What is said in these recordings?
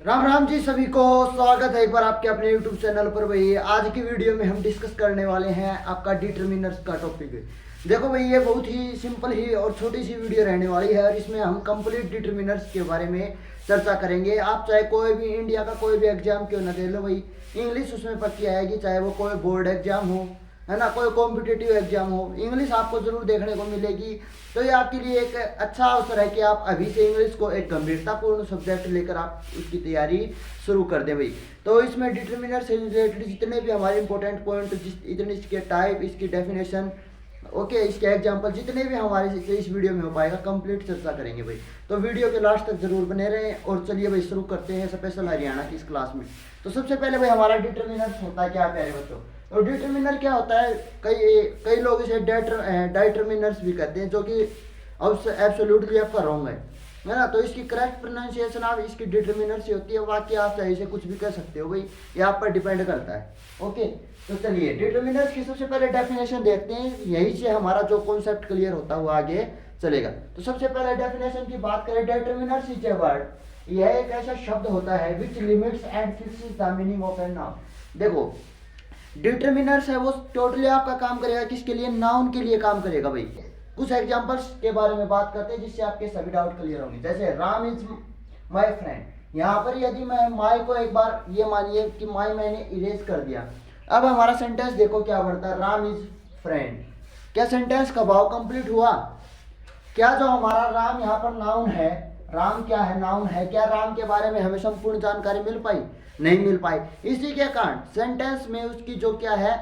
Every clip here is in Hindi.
राम राम जी, सभी को स्वागत है एक बार आपके अपने YouTube चैनल पर। भाई आज की वीडियो में हम डिस्कस करने वाले हैं आपका डिटर्मिनर्स का टॉपिक। देखो भाई, ये बहुत ही सिंपल ही और छोटी सी वीडियो रहने वाली है और इसमें हम कंप्लीट डिटर्मिनर्स के बारे में चर्चा करेंगे। आप चाहे कोई भी इंडिया का कोई भी एग्जाम क्यों ना दे लो भाई, इंग्लिश उसमें पक्की आएगी, चाहे वो कोई बोर्ड एग्जाम हो, है ना, कोई कॉम्पिटिटिव एग्जाम हो, इंग्लिश आपको जरूर देखने को मिलेगी। तो ये आपके लिए एक अच्छा अवसर है कि आप अभी से इंग्लिश को एक गंभीरतापूर्ण सब्जेक्ट लेकर आप उसकी तैयारी शुरू कर दें भाई। तो इसमें डिटर्मिनर से रिलेटेड जितने भी हमारे इंपॉर्टेंट पॉइंट, इतने इसके टाइप, इसकी डेफिनेशन, ओके, इसके एग्जाम्पल जितने भी हमारे से इस वीडियो में हो पाएगा कंप्लीट चर्चा करेंगे भाई। तो वीडियो के लास्ट तक जरूर बने रहें। और चलिए भाई शुरू करते हैं स्पेशल हरियाणा की इस क्लास में। तो सबसे पहले भाई हमारा डिटर्मिनर होता है क्या प्यारे बच्चों। तो डिटर्मिनर क्या होता है, कई कई लोग इसे डिटर्मिनर्स भी कहते हैं, जो कि एब्सोल्युटली आपका रॉन्ग है ना। तो इसकी करेक्ट प्रोनाउंसिएशन आप इसकी डिटर्मिनर से होती है, बाकी आप चाहे इसे कुछ भी कह सकते हो भाई, ये आप पर डिपेंड करता है। ओके, तो चलिए डिटर्मिनर्स की सबसे पहले डेफिनेशन देखते हैं, यही से हमारा जो कॉन्सेप्ट क्लियर होता है वो आगे चलेगा। तो सबसे पहले डेफिनेशन की बात करें, डिटर्मिनर्स इज ए वर्ड, यह एक ऐसा शब्द होता है which limits and fixes the meaning of an noun. देखो, डिटर्मिनर्स है वो टोटली आपका काम करेगा किसके लिए, नाउन के लिए काम करेगा भाई। कुछ एग्जांपल्स के बारे में बात करते हैं जिससे आपके सभी डाउट क्लियर होंगे। जैसे राम इज माय फ्रेंड, यहाँ पर यदि मैं माय को एक बार ये मानिए कि माय मैंने इरेज कर दिया, अब हमारा सेंटेंस देखो क्या बढ़ता है, राम इज फ्रेंड। क्या सेंटेंस का भाव कंप्लीट हुआ? क्या जो हमारा राम यहाँ पर नाउन है, राम क्या है, नाउन है, क्या राम के बारे में हमें संपूर्ण जानकारी मिल पाई? नहीं मिल पाई। इसी के कारण सेंटेंस में उसकी जो क्या है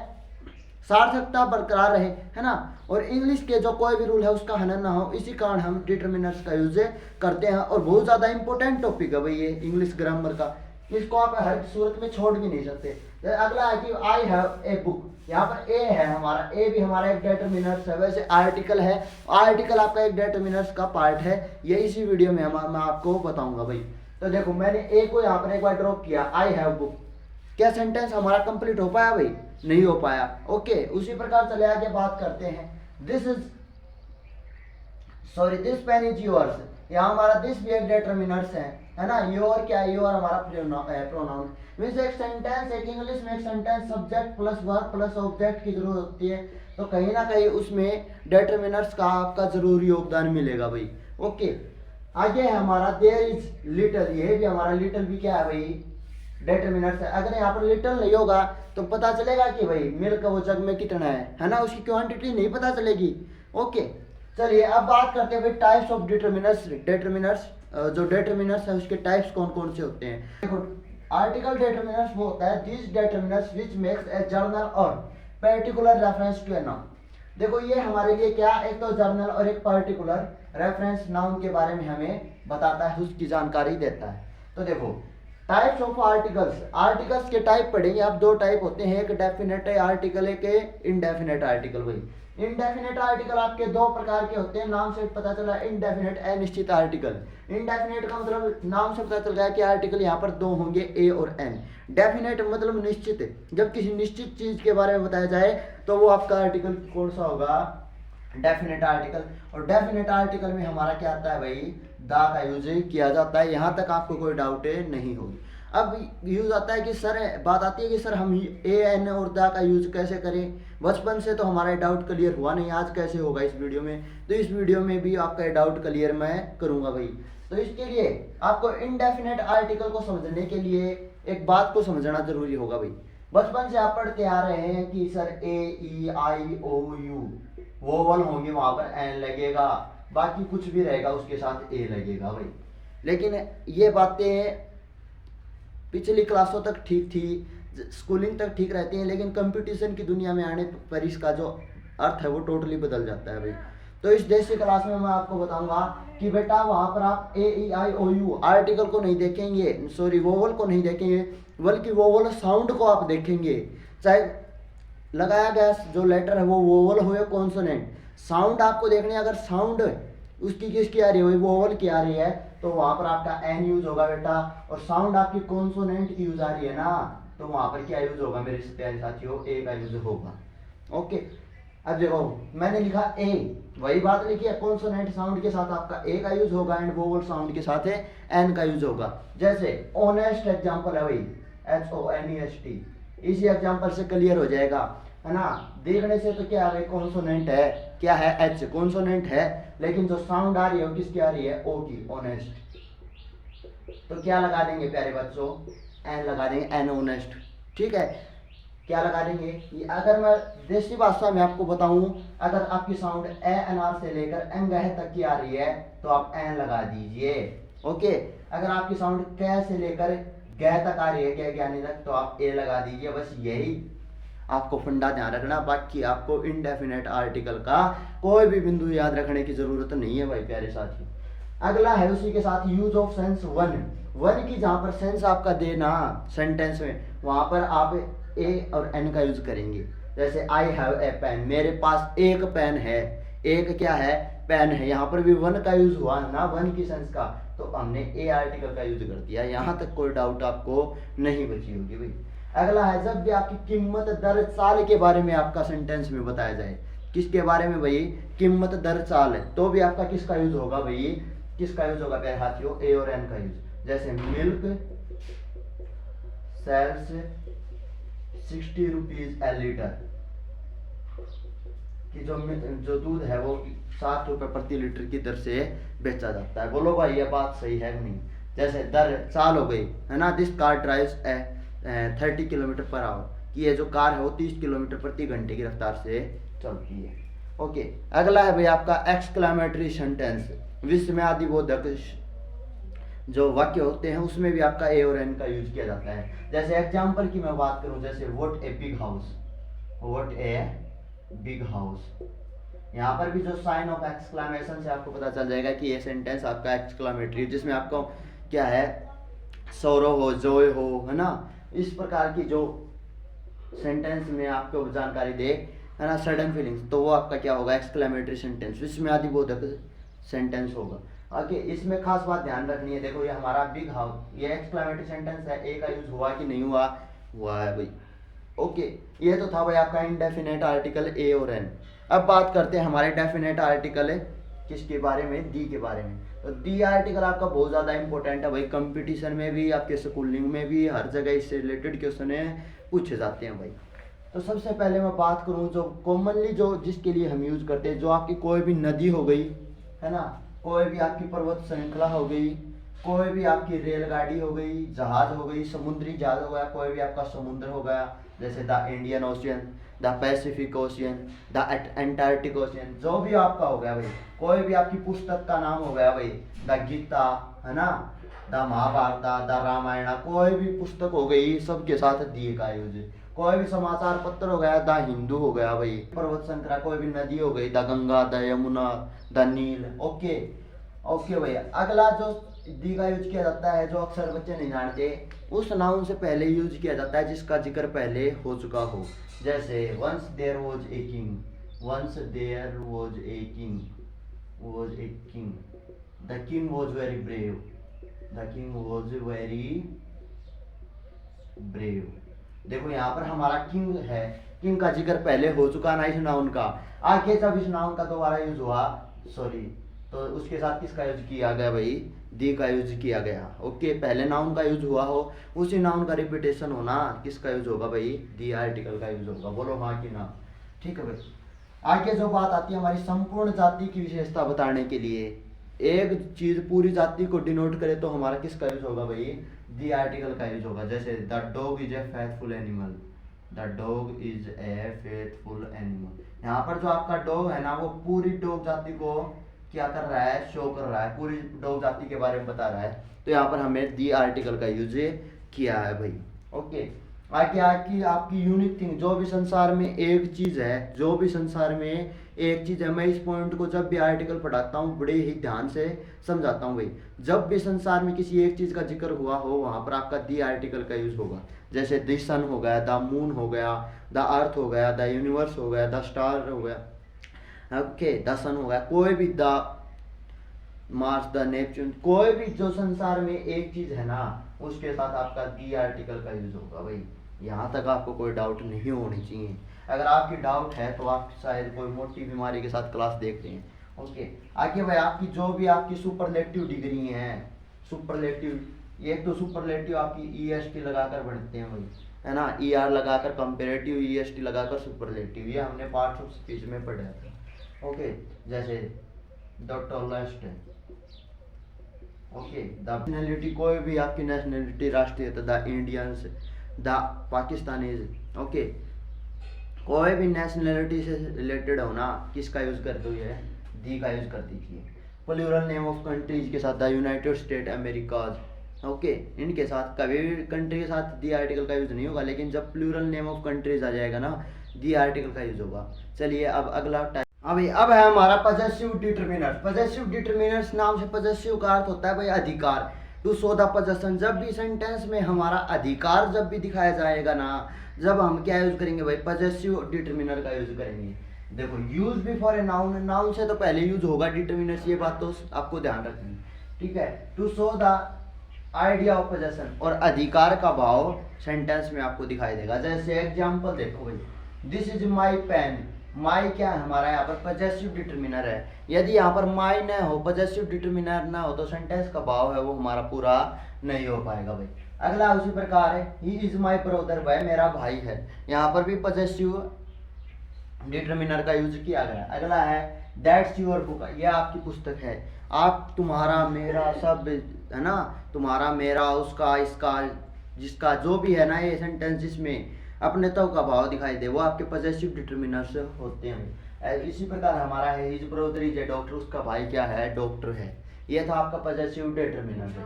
सार्थकता बरकरार रहे, है ना, और इंग्लिश के जो कोई भी रूल है उसका हनन ना हो, इसी कारण हम डिटर्मिनर्स का यूज करते हैं। और बहुत ज्यादा इंपॉर्टेंट टॉपिक है भाई ये इंग्लिश ग्रामर का, इसको आप हर सूरत में छोड़ भी नहीं सकते। अगला है कि आई हैव ए बुक, यहाँ पर ए है हमारा, ए भी हमारा एक डिटर्मिनर्स है। वैसे आर्टिकल है, आर्टिकल आपका एक डिटर्मिनर्स का पार्ट है, ये इसी वीडियो में मैं आपको बताऊंगा भाई। तो देखो, मैंने ए को यहाँ पर एक बार ड्रॉप किया, आई हैव बुक, क्या सेंटेंस हमारा कंप्लीट हो पाया भाई? नहीं हो पाया। ओके, उसी प्रकार चले आगे बात करते हैं। This is sorry this pen is yours, यहाँ हमारा दिस भी एक डिटर्मिनर्स है ना। योर क्या है, योर हमारा प्रोनाउन। मींस एक सेंटेंस, एक इंग्लिश में एक sentence subject plus verb plus object की जरूरत होती है, तो कहीं ना कहीं उसमें डिटर्मिनर्स का आपका जरूर योगदान मिलेगा भाई। ओके, आगे है हमारा देयर इज लिटिल, ये भी हमारा लिटिल भी क्या है भाई, डिटर्मिनर्स है। अगर यहाँ पर लिटिल नहीं होगा तो पता चलेगा कि भाई मिल्क वो जग में कितना है ना, उसकी क्वांटिटी नहीं पता चलेगी। ओके, चलिए अब बात करते हैं भाई टाइप्स ऑफ डिटर्मिनर्स। डिटर्मिनर्स जो डिटर्मिनर्स है उसके टाइप्स कौन कौन से होते हैं। देखो, आर्टिकल डिटर्मिनर्स वो होता है this determiners which makes a general और particular reference to a noun. देखो, ये हमारे लिए क्या, एक तो जर्नल और एक पर्टिकुलर रेफरेंस नाउन के बारे में हमें बताता है, उसकी जानकारी देता है। तो देखो, टाइप्स ऑफ आर्टिकल्स, आर्टिकल्स के टाइप पढ़ेंगे आप, दो टाइप होते हैं, एक डेफिनेट आर्टिकल, एक इनडेफिनेट आर्टिकल भाई। इनडेफिनेट आर्टिकल आपके दो प्रकार के होते हैं, नाम से पता चला, इनडेफिनेट अनिश्चित आर्टिकल। इनडेफिनेट का मतलब नाम से पता चल रहा है कि आर्टिकल यहाँ पर दो होंगे, ए और एन। डेफिनेट मतलब निश्चित, जब किसी निश्चित चीज के बारे में बताया जाए तो वो आपका आर्टिकल कौन सा होगा, डेफिनेट आर्टिकल। और डेफिनेट आर्टिकल में हमारा क्या आता है भाई, दा का यूज किया जाता है। यहाँ तक आपको कोई डाउट नहीं होगी। अब यूज आता है कि सर, बात आती है कि सर हम ए एन और दा का यूज कैसे करें। बचपन से तो हमारा डाउट क्लियर हुआ नहीं, आज कैसे होगा इस वीडियो में। तो इस वीडियो में भी आपका डाउट क्लियर मैं करूंगा भाई। तो इसके लिए आपको इनडेफिनेट आर्टिकल को समझने के लिए एक बात को समझना जरूरी होगा भाई। बचपन से आप पढ़ते आ रहे हैं कि sir A E I O U vowel होंगे, वहां पर एन लगेगा, बाकी कुछ भी रहेगा उसके साथ ए लगेगा भाई। लेकिन ये बातें पिछली क्लासों तक ठीक थी, स्कूलिंग तक ठीक रहती हैं, लेकिन कंपटीशन की दुनिया में आने पर इसका जो अर्थ है वो टोटली बदल जाता है भाई। तो इस देसी क्लास में मैं आपको बताऊंगा कि बेटा वहां पर आप ए E I O you article को नहीं देखेंगे, सॉरी वोवल को नहीं देखेंगे, बल्कि वोवल साउंड को आप देखेंगे। चाहे लगाया गया जो लेटर है वो वोवल हो या कॉन्सोनेंट, साउंड आपको देखने, अगर साउंड उसकी किसकी आ रही है, वोवल की आ रही है, तो वहां पर आपका एन यूज होगा बेटा। और साउंड आपकी कॉन्सोनेंट की यूज आ रही है ना, तो वहां पर क्या यूज होगा मेरे प्यारे साथियों, ए का यूज होगा। ओके, अब देखो मैंने लिखा ए, वही बात लिखी है, कॉन्सोनेंट साउंड के साथ आपका ए का यूज होगा एंड वोवल साउंड के साथ है एन का यूज होगा। जैसे ऑनेस्ट एग्जांपल है भाई, HONEST, इसी एग्जांपल से क्लियर हो जाएगा, है ना। देखने से तो क्या है, कॉन्सोनेंट है, क्या है, एच कॉन्सोनेंट है, लेकिन जो साउंड आ रही है वो किसकी आ रही है, ओ की, ऑनेस्ट। तो क्या लगा देंगे प्यारे बच्चों, एन लगा देंगे, एन ऑनेस्ट, ठीक है। क्या लगा देंगे, अगर मैं देसी भाषा में आपको बताऊं, अगर आपकी साउंड ए अनार से लेकर एंगह तक की आ रही है तो आप एन लगा दीजिए, ओके। अगर आपकी साउंड कै से लेकर गह तक आ रही है, क्या ज्ञानी तक, तो आप ए लगा दीजिए। बस यही आपको फंडा ध्यान रखना, बाकी आपको इनडेफिनेट आर्टिकल का कोई भी बिंदु याद रखने की जरूरत नहीं है भाई प्यारे साथी। अगला है उसी के साथ यूज ऑफ सेंस वन की, जहां पर सेंस आपका देना सेंटेंस में, वहां पर आप ए और एन का यूज करेंगे। जैसे आई हैव ए पेन, मेरे पास एक पेन है, एक क्या है, पेन है, यहाँ पर भी वन का यूज हुआ ना, वन की सेंस का, तो हमने ए आर्टिकल का यूज कर दिया। यहाँ तक कोई डाउट आपको नहीं बची होगी भाई। अगला है जब भी आपकी कीमत दर साल के बारे में आपका सेंटेंस में बताया जाए, किसके बारे में भाई, कीमत दर साल है, तो भी आपका किसका यूज होगा भाई, किसका यूज होगा प्यारे साथियों, ए और एन का यूज। जैसे मिल्क सेल्स 60 रुपीज ए लीटर, कि जो दूध है वो 60 रुपए प्रति लीटर की दर से बेचा जाता है। बोलो भाई ये बात सही है कि नहीं। जैसे दर साल हो गई, है ना, this car drives 30 kilometre per hour, कि ये जो कार है वो 30 किलोमीटर प्रति घंटे की रफ्तार से चलती है, ओके। अगला है भाई आपका एक्सक्लेमेटरी सेंटेंस, विस्मयादिबोधक जो वाक्य होते हैं उसमें भी आपका ए और एन का यूज किया जाता है। जैसे एग्जांपल की मैं बात करूं, जैसे what a big house, what a big house, यहाँ पर भी जो साइन ऑफ एक्सक्लेमेशन से आपको पता चल जाएगा कि ये सेंटेंस आपका एक्सक्लेमेटरी, जिसमें आपको क्या है, सौरव हो, जॉय हो, है ना, इस प्रकार की जो सेंटेंस में आपको जानकारी दे, है ना, सडन फीलिंग्स, तो वो आपका क्या होगा, एक्सक्लेमेटरी सेंटेंस, विस्मयादिबोधक सेंटेंस होगा। ओके, इसमें खास बात ध्यान रखनी है। देखो ये हमारा बिग हाउस, ये एक्सक्लेमेटरी सेंटेंस है, ए का यूज हुआ कि नहीं हुआ, हुआ है भाई, ओके। ये तो था भाई आपका इनडेफिनेट आर्टिकल ए और एन। अब बात करते हैं हमारे डेफिनेट आर्टिकल किसके बारे में, दी के बारे में। तो दी आर्टिकल आपका बहुत ज़्यादा इंपॉर्टेंट है भाई, कंपटीशन में भी, आपके स्कूलिंग में भी, हर जगह इससे रिलेटेड क्वेश्चन पूछे जाते हैं भाई। तो सबसे पहले मैं बात करूं जो कॉमनली जो जिसके लिए हम यूज करते हैं, जो आपकी कोई भी नदी हो गई, है ना, कोई भी आपकी पर्वत श्रृंखला हो गई, कोई भी आपकी रेलगाड़ी हो गई, जहाज हो गई, समुद्री जहाज हो गया, कोई भी आपका समुद्र हो गया, जैसे the Indian ocean, the Pacific ocean, the Antarctic ocean, जो भी आपका हो गया भाई, कोई भी आपकी पुस्तक का नाम हो गया भाई, द गीता, है ना, द महाभारत, द रामायण, कोई भी पुस्तक हो गई, सबके साथ दी का यूज। कोई भी समाचार पत्र हो गया, द हिंदू हो गया भाई, पर्वत श्रृंखला, कोई भी नदी हो गई, the Ganga, the Yamuna, the Nile, okay okay भैया। अगला जो दी का यूज किया जाता है, जो अक्सर बच्चे नहीं जानते, उस नाउन से पहले यूज किया जाता है जिसका जिक्र पहले हो चुका हो। जैसे once there was a king, once there was a king, was a king, the king was very brave, the king was very brave. देखो यहाँ पर हमारा किंग है, किंग का जिक्र पहले हो चुका ना इस नाउन का, आगे जब इस नाउन का दोबारा यूज हुआ, सॉरी, तो उसके साथ किसका यूज किया गया भाई, दी का यूज किया गया, ओके। पहले नाउन का यूज हुआ हो, उसी नाउन का रिपीटेशन होना, किसका यूज होगा भाई, दी आर्टिकल का यूज होगा। बोलो हाँ कि ना, ठीक है भाई। आगे जो बात आती है हमारी संपूर्ण जाति की विशेषता बताने के लिए, एक चीज पूरी जाति को डिनोट करे तो हमारा किसका यूज होगा भाई, दी आर्टिकल का यूज होगा। जैसे the dog is a faithful animal, the dog is a faithful animal, यहाँ पर जो आपका डॉग है ना, वो पूरी डॉग जाति को क्या कर रहा है, शो कर रहा है, पूरी डॉग जाति के बारे में बता रहा है, तो यहाँ पर हमें दी आर्टिकल का यूज किया है भाई, ओके। आगे आपकी यूनिक थिंग, जो भी संसार में एक चीज है, जो भी संसार में एक चीज है, मैं इस पॉइंट को जब भी आर्टिकल पढ़ाता हूँ बड़े ही ध्यान से समझाता हूँ भाई। जब भी संसार में किसी एक चीज का जिक्र हुआ हो, वहां पर आपका दी आर्टिकल का यूज होगा। जैसे द सन हो गया, द मून हो गया, द अर्थ हो गया, द यूनिवर्स हो गया, द स्टार हो गया, ओके, द सन हो गया, कोई भी, द मार्स, द नेपच्यून, कोई भी जो संसार में एक चीज है ना, उसके साथ आपका दी आर्टिकल का यूज होगा भाई, यहाँ तक आपको कोई डाउट नहीं होनी चाहिए। अगर आपकी डाउट है तो आप शायद कोई मोटी बीमारी के साथ क्लास देख रहे हैं। ओके, आगे भाई आपकी जो भी आपकी सुपरलेटिव डिग्री हैं, सुपरलेटिव, ये तो सुपरलेटिव आपकी ईएसटी लगाकर बढ़ते हैं भाई, है ना, ईआर लगाकर, कंपेरेटिव ईएसटी लगाकर सुपरलेटिव, ये हमने पार्ट्स ऑफ स्पीच में पढ़ा था। ओके, जैसे the tallest, okay, the nationality, कोई भी आपकी नेशनलिटी राष्ट्रीय, the Indians, the Pakistanis, okay, कोई भी नेशनलिटी से रिलेटेड हो ना, किसका यूज करते हुए दी का यूज कर दीजिए। प्लूरल नेम ऑफ कंट्रीज के साथ the United State Americas, okay, इनके साथ कभी भी कंट्री के साथ दी आर्टिकल का यूज नहीं होगा, लेकिन जब प्लूरल नेम ऑफ कंट्रीज आ जाएगा ना, दी आर्टिकल का यूज होगा। चलिए अब अगला टाइप, अब है हमारा पजेसिव डिटरमिनर्स। पजेसिव डिटरमिनर्स नाम से पजेसिव का अर्थ होता है भाई अधिकार, टू शो द पोजेशन। जब भी सेंटेंस में हमारा अधिकार जब भी दिखाया जाएगा ना, जब हम क्या यूज करेंगे भाई, पजेसिव डिटरमिनर का यूज करेंगे। देखो, use before a noun, noun से तो पहले यूज होगा डिटरमिनर्स, ये बात तो आपको ध्यान रखनी, ठीक है। To show the idea of possession, और अधिकार का भाव सेंटेंस में आपको दिखाई देगा। जैसे एग्जांपल देखो भाई, दिस इज माई पेन, माई क्या है हमारा यहाँ पर पजेसिव डिटरमिनर है। यदि यहाँ पर माई न हो, पजेसिव डिटरमिनर ना हो, तो सेंटेंस का भाव है वो हमारा पूरा नहीं हो पाएगा भाई। अगला उसी प्रकार है, ही इज माई ब्रदर, वह मेरा भाई है, यहाँ पर भी पजेसिव डिटरमिनर का यूज किया गया। अगला है दैट्स योर बुक, यह आपकी पुस्तक है। आप, तुम्हारा, मेरा, सब, है ना, तुम्हारा, मेरा, उसका, इसका, जिसका, जो भी है ना, ये सेंटेंस जिसमें अपने तो का भाव दिखाई दे, वो आपके पजेसिव डिटरमिनर्स होते हैं। इसी प्रकार हमारा है his brother is a doctor, उसका भाई क्या है, डॉक्टर है। ये था आपका पजेसिव डिटरमिनर है।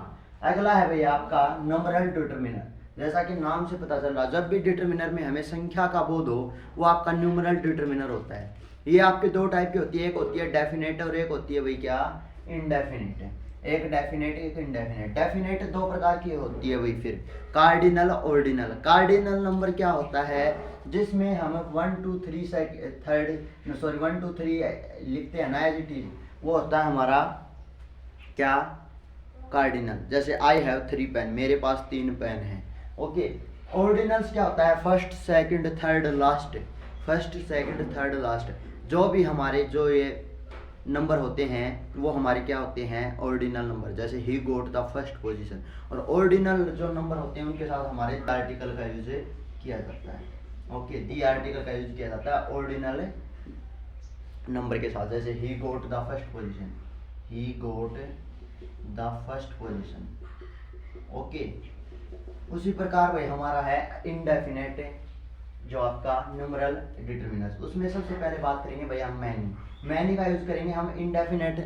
अगला है भैया आपका नंबरल डिटरमिनर। जैसा कि नाम से पता चल रहा, जब भी डिटरमिनर में हमें संख्या का बोध हो, वो आपका न्यूमरल डिटरमिनर होता है। ये आपके दो टाइप की होती है, एक होती है डेफिनेट और एक होती है भाई क्या, इनडेफिनेट। एक डेफिनेट, एक इनडेफिनेट। डेफिनेट दो प्रकार की होती है भाई, फिर कार्डिनल, ऑर्डिनल। कार्डिनल नंबर क्या होता है, जिसमें हम 1 2 3 1 2 3 लिखते हैं ना, एज इट इज, वो होता है हमारा क्या, कार्डिनल। जैसे आई हैव 3 पेन, मेरे पास 3 पेन हैं। ओके, ऑर्डिनल्स क्या होता है, first second third last, first second third last, जो भी हमारे जो ये नंबर होते हैं वो हमारे क्या होते हैं, ऑर्डिनल नंबर। जैसे he got the first position. और ऑर्डिनल जो नंबर होते हैं उनके साथ हमारे आर्टिकल का यूज किया जाता है। ओके, दी आर्टिकल का यूज किया जाता है ऑर्डिनल नंबर के साथ। जैसे he got the first position, he got the first position. Okay, उसी प्रकार भाई हमारा है इनडेफिनेट, जो आपका न्यूमरल डिटरमिनर्स। उसमें सबसे पहले बात करेंगे भैया मैनी। मैनी का यूज करेंगे हम। इनडेफिनेट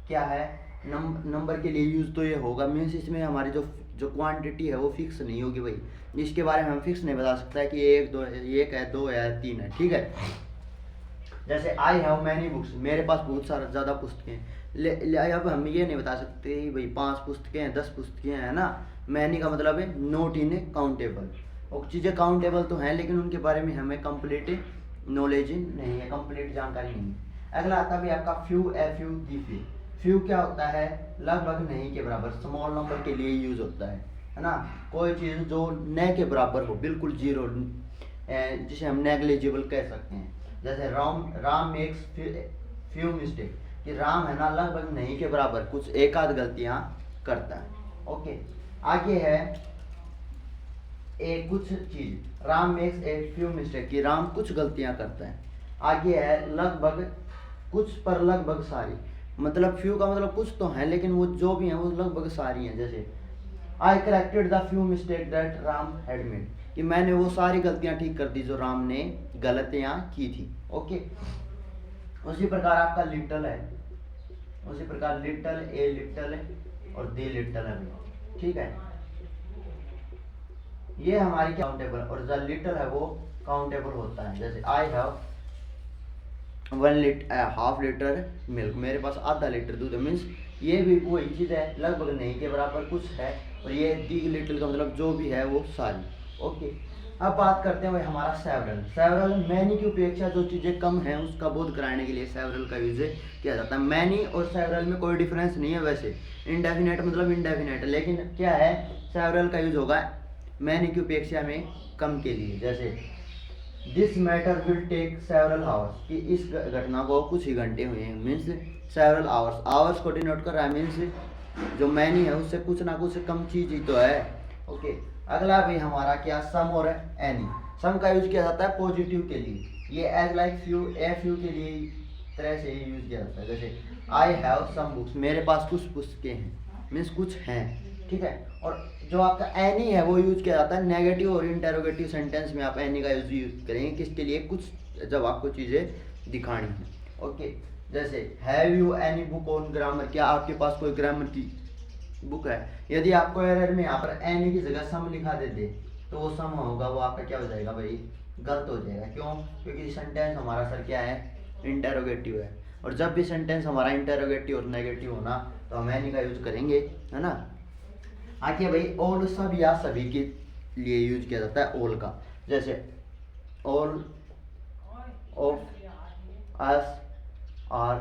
क्या है, नंबर के लिए यूज तो ये होगा, मीन्स इसमें हमारी जो क्वांटिटी है वो फिक्स नहीं होगी भाई, इसके बारे में हम फिक्स नहीं बता सकता है कि एक है, दो है, 3 है, ठीक है। जैसे आई हैव मैनी बुक्स, मेरे पास बहुत सारा ज़्यादा पुस्तकें हैं। अब हम ये नहीं बता सकते भाई 5 पुस्तकें हैं, 10 पुस्तकें हैं, है ना। मैनी का मतलब है नोट इन काउंटेबल, और चीज़ें काउंटेबल तो हैं लेकिन उनके बारे में हमें कंप्लीट नॉलेज नहीं है, कंप्लीट जानकारी नहीं है। अगला आता है आपका फ्यू, एफ्यू, दी फ्यू। फ्यू क्या होता है, लगभग नहीं के बराबर, स्मॉल नंबर के लिए यूज होता है ना। कोई चीज़ जो न के बराबर हो, बिल्कुल जीरो, जिसे हम नेग्लिजिबल कह सकते हैं। जैसे राम मेक्स फ्यू मिस्टेक, कि राम है ना लगभग नहीं के बराबर कुछ एक आध गलतियां करता है। ओके, आगे है एक कुछ चीज, Ram makes a few mistake, कि राम कुछ गलतियां करता है। आगे है लगभग कुछ पर लगभग सारी, मतलब फ्यू का मतलब कुछ तो है लेकिन वो जो भी है वो लगभग सारी हैं। जैसे I corrected the few mistake that Ram had made, कि मैंने वो सारी गलतियां ठीक कर दी जो राम ने गलतियां की थी। ओके, उसी प्रकार आपका लिटल है, उसी प्रकार लिटल, ए लिटल और दी लिटल है, ठीक है। ये हमारी काउंटेबल, और द लिटल है वो काउंटेबल होता है। जैसे आई हैव 1.5 लीटर मिल्क, मेरे पास आधा लीटर दूध है, मीन्स ये भी वही चीज़ है, लगभग नहीं के बराबर कुछ है। और ये दी लिटल का मतलब जो भी है वो सारी। ओके, अब बात करते हैं भाई हमारा सेवरल। सेवरल मैनी की उपेक्षा जो चीज़ें कम हैं उसका बोध कराने के लिए सेवरल का यूज किया जाता है। मैनी और सेवरल में कोई डिफरेंस नहीं है वैसे, इनडेफिनेट मतलब इनडेफिनेट, लेकिन क्या है, सेवरल का यूज होगा मैनी की अपेक्षा में कम के लिए। जैसे this matter will take several hours, कि इस घटना को कुछ ही घंटे हुए हैं, मीन्स सेवरल आवर्स। आवर्स को डिनोट कर रहा है, मीन्स जो मैनी है उससे कुछ ना कुछ कम चीज ही तो है। ओके, अगला भाई हमारा क्या, सम और एनी। सम का यूज किया जाता है पॉजिटिव के लिए, ये as like few, a few के लिए तरह से यूज किया जाता है। जैसे आई हैव सम बुक्स, मेरे पास कुछ पुस्तकें हैं, मीन्स कुछ हैं, ठीक है। और जो आपका एनी है वो यूज किया जाता है नेगेटिव और इंटेरोगेटिव सेंटेंस में। आप एनी का यूज करेंगे किसके लिए, कुछ जब आपको चीजें दिखानी है। ओके, जैसे have you any book on grammar, क्या आपके पास कोई ग्रामर की बुक है। यदि आपको एरर में यहाँ पर एनी की जगह सम लिखा देते तो वो सम होगा, वो आपका क्या हो जाएगा भाई, गलत हो जाएगा। क्यों, क्योंकि सेंटेंस हमारा सर क्या है, इंटेरोगेटिव है। और जब भी सेंटेंस हमारा इंटेरोगेटिव और नेगेटिव होना तो हम एनी का यूज करेंगे, है ना। आगे भाई ऑल, सब या सभी के लिए यूज किया जाता है ऑल का। जैसे all of us are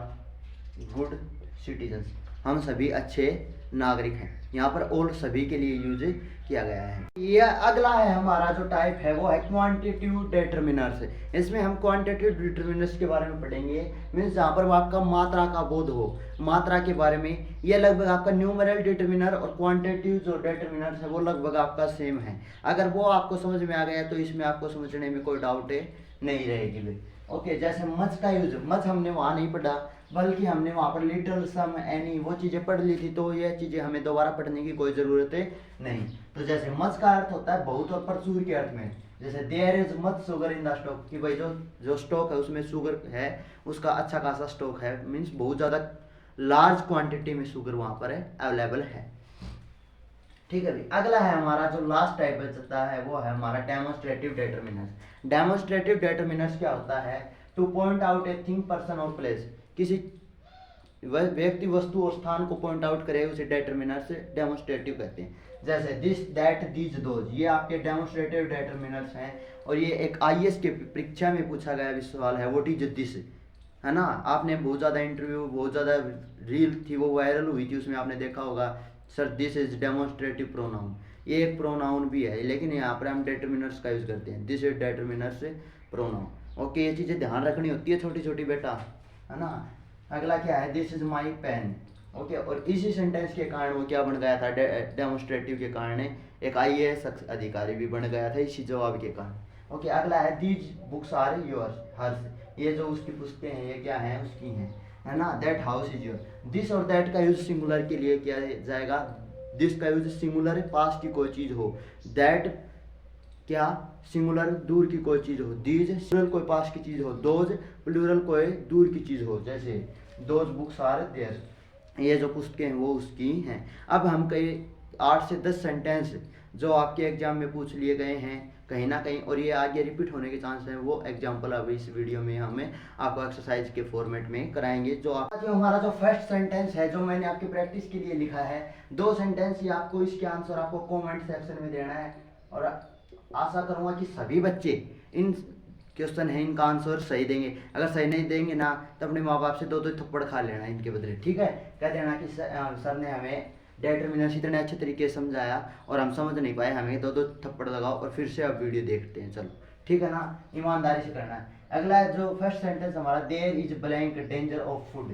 good citizens, हम सभी अच्छे नागरिक हैं। यहाँ पर ऑल सभी के लिए यूज किया गया है। यह अगला है हमारा जो टाइप है वो है क्वांटिटेटिव डिटरमिनर्स। इसमें हम क्वांटिटेटिव डिटरमिनर्स के बारे में पढ़ेंगे, मीन्स जहाँ पर आपका मात्रा का बोध हो, मात्रा के बारे में। यह लगभग आपका न्यूमेरल डिटरमिनर और क्वांटिटेटिव जो डिटरमिनर्स है वो लगभग आपका सेम है। अगर वो आपको समझ में आ गया तो इसमें आपको समझने में कोई डाउट नहीं रहेगी भाई। ओके, जैसे मच का यूज, मच हमने वहाँ नहीं पढ़ा, बल्कि हमने वहाँ पर लिटिल, सम, एनी वो चीज़ें पढ़ ली थी, तो ये चीज़ें हमें दोबारा पढ़ने की कोई ज़रूरत नहीं। तो जैसे मच का अर्थ होता है बहुत और प्रचुर के अर्थ में। जैसे there is much sugar in the stock, कि भाई जो स्टॉक है उसमें शुगर है, उसका अच्छा खासा स्टॉक है, मीन्स बहुत ज़्यादा लार्ज क्वांटिटी में शुगर वहाँ पर अवेलेबल है, ठीक है भाई। अगला है हमारा जो लास्ट टाइप बचता है वो है हमारा डेमोन्स्ट्रेटिव डिटरमिनर्स। डेमोन्स्ट्रेटिव डिटरमिनर्स क्या होता है, two point out a thing, person और प्लेस, किसी व्यक्ति, वस्तु और स्थान को पॉइंट आउट करे उसे डिटरमिनर्स डेमोन्स्ट्रेटिव कहते हैं। जैसे दिस, दैट, दीज, दोज, ये आपके डेमोन्स्ट्रेटिव डिटरमिनर्स हैं। और ये एक आईएएस के परीक्षा में पूछा गया भी सवाल है, व्हाट इज दिस, है ना। आपने बहुत ज़्यादा इंटरव्यू, बहुत ज़्यादा रील थी वो वायरल हुई थी, उसमें आपने देखा होगा sir this is demonstrative pronoun, ये एक प्रोनाउन भी है, लेकिन यहाँ पर हम डिटरमिनर्स का यूज़ करते हैं, this is determiners pronoun. Okay, ये चीज़ें ध्यान रखनी होती है छोटी छोटी बेटा, है ना। अगला क्या है, this is my pen. Okay, और इसी सेंटेंस के कारण वो क्या बन गया था, डेमोन्स्ट्रेटिव के कारण एक आईएएस अधिकारी भी बन गया था इसी जवाब के कारण। ओके, अगला है दीज बुक्स आर योर्स, हर्ष, ये जो उसकी पुस्तकें हैं ये क्या हैं, उसकी हैं, है ना। That house is your, this और दैट का यूज सिंगुलर के लिए किया जाएगा। दिस का यूज सिंगुलर पास की कोई चीज हो, दैट क्या सिंगुलर दूर की कोई चीज हो, दीज सिंगुलर कोई पास की चीज हो, दोज प्लूरल कोई दूर की चीज हो। जैसे दोज बुक्स आर देयर, ये जो पुस्तकें हैं वो उसकी हैं। अब हम कई 8 से 10 सेंटेंस जो आपके एग्जाम में पूछ लिए गए हैं कहीं ना कहीं, और ये आगे रिपीट होने के चांस हैं, वो एग्जाम्पल अभी इस वीडियो में हमें आपको एक्सरसाइज के फॉर्मेट में कराएंगे। जो हमारा जो फर्स्ट सेंटेंस है जो मैंने आपकी प्रैक्टिस के लिए लिखा है, 2 सेंटेंस ही आपको, इसके आंसर आपको कमेंट सेक्शन में देना है। और आशा करूंगा कि सभी बच्चे इन क्वेश्चन है इनका आंसर सही देंगे। अगर सही नहीं देंगे ना तो अपने माँ बाप से 2 थप्पड़ खा लेना इनके बदले, ठीक है। कह देना कि सर ने हमें डिटरमिनर्स इतने अच्छे तरीके से समझाया और हम समझ नहीं पाए, हमें 2 थप्पड़ लगाओ और फिर से अब वीडियो देखते हैं, चलो ठीक है ना, ईमानदारी से करना है। अगला जो फर्स्ट सेंटेंस हमारा, there is blank danger of food,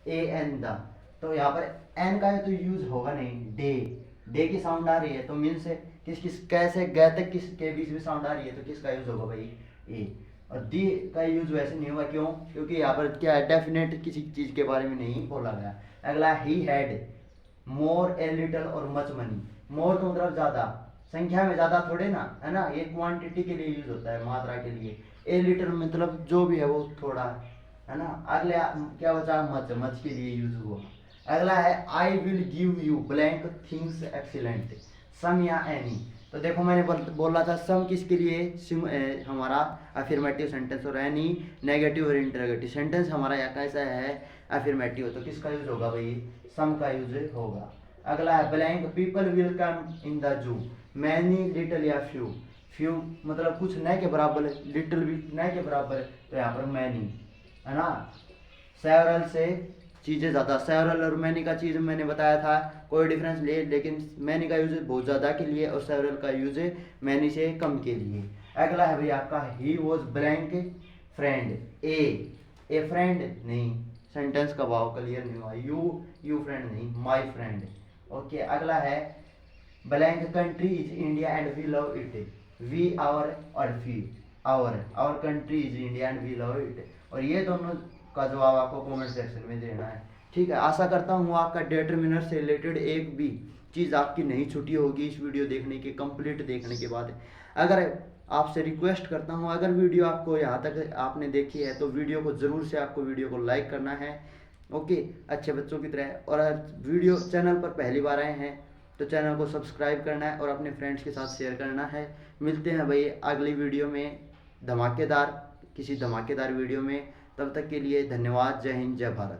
a an the, तो यहाँ पर एन का तो यूज होगा नहीं, डे की साउंड आ रही है तो मीन से किस कैसे गए तक किसके बीच में साउंड आ रही है तो किसका यूज होगा भाई, ए। और दी का यूज वैसे नहीं होगा, क्यों, क्योंकि यहाँ पर क्या है, डेफिनेट किसी चीज के बारे में नहीं बोला गया। अगला he had more, a little और मच मनी। मोर तो मतलब ज्यादा, संख्या में ज्यादा थोड़े ना, है ना, ये क्वांटिटी के लिए यूज होता है, मात्रा के लिए। ए लिटल मतलब जो भी है वो थोड़ा, है ना। अगला क्या बचा, मच के लिए यूज हुआ। अगला है I will give you blank things excellent, some या एनी। तो देखो मैंने बोला था सम किसके लिए, हमारा अफर्मेटिव सेंटेंस, और एनी नेगेटिव और इंटरोगेटिव सेंटेंस हमारा यहाँ कैसा है, अफर्मेटिव, तो किसका यूज होगा भाई, सम का यूज होगा। अगला है blank people will come in the zoo, many, little या फ्यू। फ्यू मतलब कुछ न के बराबर, लिटिल भी न के बराबर, तो यहाँ पर मैनी, है ना। सेवरल से चीज़ें ज़्यादा, सेवरल और मैनी का चीज़ मैंने बताया था कोई डिफरेंस ले, लेकिन मैनी का यूज बहुत ज़्यादा के लिए और सेवरल का यूज मैनी से कम के लिए। अगला है भाई आपका he was blank friend. A friend नहीं, सेंटेंस का भाव क्लियर नहीं हुआ। यू फ्रेंड नहीं, माई फ्रेंड। ओके, अगला है blank country is India and we love it. We our और we our country is India and we love it. और ये दोनों का जवाब आपको कमेंट सेक्शन में देना है। ठीक है, आशा करता हूँ आपका डिटरमिनर से रिलेटेड एक भी चीज़ आपकी नहीं छूटी होगी इस वीडियो देखने के कंप्लीट देखने के बाद। अगर आपसे रिक्वेस्ट करता हूँ, अगर वीडियो आपको यहाँ तक आपने देखी है तो वीडियो को ज़रूर से आपको वीडियो को लाइक करना है। ओके, अच्छे बच्चों की तरह। और वीडियो चैनल पर पहली बार आए हैं तो चैनल को सब्सक्राइब करना है और अपने फ्रेंड्स के साथ शेयर करना है। मिलते हैं भाई अगली वीडियो में किसी धमाकेदार वीडियो में। तब तक के लिए धन्यवाद। जय हिंद, जय भारत।